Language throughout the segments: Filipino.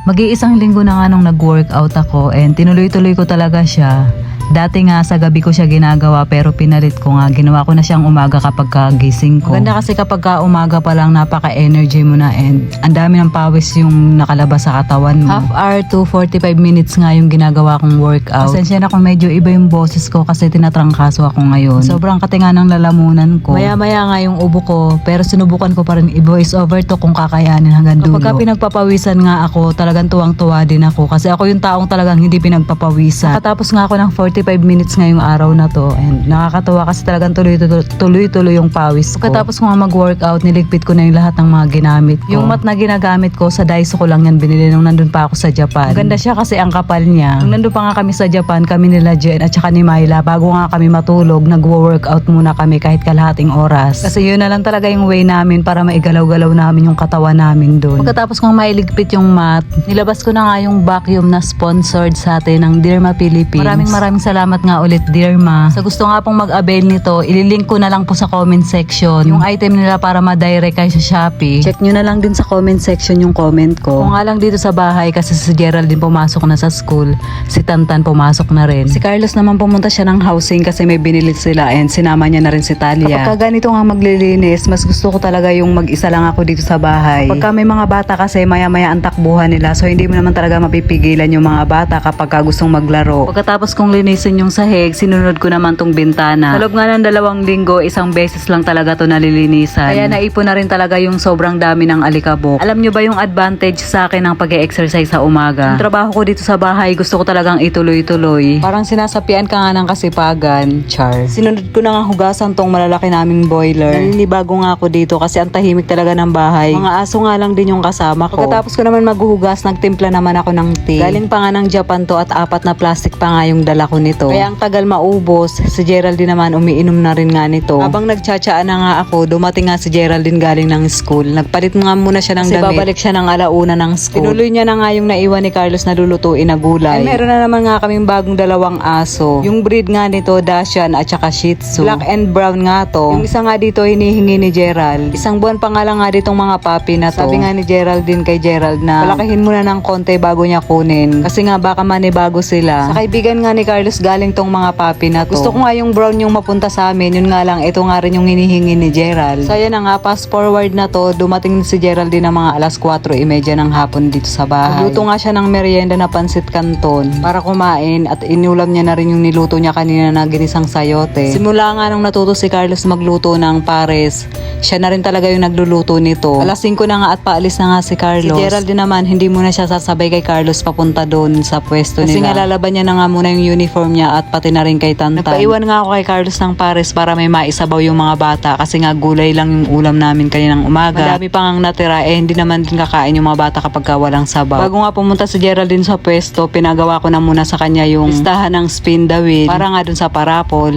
Mag-iisang linggo na nga nung nag-workout ako and tinuloy-tuloy ko talaga siya. Dati nga sa gabi ko siya ginagawa pero pinalit ko nga. Ginawa ko na siyang umaga kapag kagising ko. Maganda kasi kapag umaga pa lang napaka-energy mo na and ang dami ng pawis yung nakalabas sa katawan mo. Half hour to 45 minutes nga yung ginagawa kong workout. Pasensya na kung medyo iba yung boses ko kasi tinatrangkaso ako ngayon. Sobrang katinga ng lalamunan ko. Maya-maya nga yung ubo ko pero sinubukan ko pa rin i-voice over to kung kakayanin hanggang dulo. Kapag pinagpapawisan nga ako, talagang tuwang-tuwa din ako kasi ako yung taong talagang hindi pinagpapawisan. Nakatapos nga ako ng 45 minutes ngayong araw na to and nakakatuwa kasi talagang tuloy-tuloy yung pawis ko. Pagkatapos ko nga mag-workout, niligpit ko na yung lahat ng mga ginamit ko. Yung mat na ginagamit ko, sa Daiso ko lang yan binili nung nandun pa ako sa Japan. Maganda siya kasi ang kapal niya. Nung nandun pa nga kami sa Japan, kami nila Jen at saka ni Myla, bago nga kami matulog, nag-workout muna kami kahit kalahating oras. Kasi yun na lang talaga yung way namin para maigalaw-galaw namin yung katawan namin dun. Pagkatapos kong mailigpit yung mat, nilabas ko na nga yung vacuum na sponsored sa atin ng Derma Philippines. Maraming salamat nga ulit Derma. Sa gusto nga pong mag-avail nito, ililink ko na lang po sa comment section yung item nila para ma-direct kayo sa Shopee. Check nyo na lang din sa comment section yung comment ko. Kung nga lang dito sa bahay kasi si Geraldine pumasok na sa school, si Tantan pumasok na rin. Si Carlos naman pumunta siya ng housing kasi may binili sila and sinama niya na rin si Talia. Kapag ganito nga maglilinis, mas gusto ko talaga yung mag-isa lang ako dito sa bahay. Kapag may mga bata kasi maya-maya ang takbuhan nila, so hindi mo naman talaga mapipigilan yung mga bata kapag gustong maglaro. Pagkatapos kong linisin yung sahig, sinunod ko naman tong bintana. Sa loob nga ng 2 linggo, isang beses lang talaga to nalilinisan. Kaya naipon na rin talaga yung sobrang dami ng alikabok. Alam nyo ba yung advantage sa akin ng pag-e-exercise sa umaga? Yung trabaho ko dito sa bahay, gusto ko talagang ituloy-tuloy. Parang sinasapian ka nga ng kasipagan, char. Sinunod ko na nga hugasan tong malalaki naming boiler. Naninibago nga ako dito kasi ang tahimik talaga ng bahay. Mga aso nga lang din yung kasama ko. Pagkatapos ko naman maghuhugas, nagtimpla naman ako ng tea. Galing pa nga ng Japan to at 4 na plastic pa nga yung dala ko nito. Kaya ang tagal maubos, si Geraldine naman umiinom na rin nga nito. Habang nagtsatsaa na nga ako, dumating nga si Geraldine galing ng school. Nagpalit nga muna siya ng damit. Kasi babalik siya ng 1:00 ng school. Tinuloy niya na nga yung naiwan ni Carlos na lulutuin na gulay. Ay, meron na naman nga kaming bagong 2 aso. Yung breed nga nito, Dachshund at saka Shih Tzu. Black and brown nga to. Yung isa nga dito hinihingi ni Gerald. 1 buwan pa nga lang nga ditong mga puppy na to. Sabi nga ni Geraldine kay Gerald na palakihin muna ng konti bago niya kunin. Kasi nga baka manibago sila. Sa kaibigan nga ni Carlos galing tong mga puppy na to. Gusto ko nga yung brown yung mapunta sa amin. Yun nga lang, ito nga rin yung hinihingi ni Gerald. So yan na nga, fast forward na to. Dumating si Gerald din ng mga 4:30 ng hapon dito sa bahay. Nagluto nga siya ng merienda na pansit canton para kumain at inulam niya na rin yung niluto niya kanina na ginisang sayote. Simula nga nung natuto si Carlos magluto ng pares, siya na rin talaga yung nagluluto nito. 5:00 na nga at paalis na nga si Carlos. Si Gerald din naman, hindi muna siya sasabay kay Carlos papunta doon sa pwesto nila. Kasi nga lalaban niya na nga muna yung uniform niya at pati na rin kay Tantan. Nagpaiwan nga ako kay Carlos ng pares para may maisabaw yung mga bata kasi nga gulay lang yung ulam namin kaninang umaga. Madami pa ngang natira hindi naman din kakain yung mga bata kapag walang sabaw. Bago nga pumunta si Geraldine sa pwesto, pinagawa ko na muna sa kanya yung listahan ng spin the wheel para nga dun sa parapol.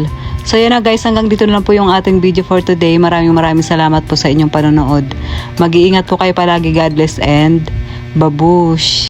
So yan na guys, hanggang dito na lang po yung ating video for today. Maraming salamat po sa inyong panonood. Mag-iingat po kayo palagi. God bless and babush!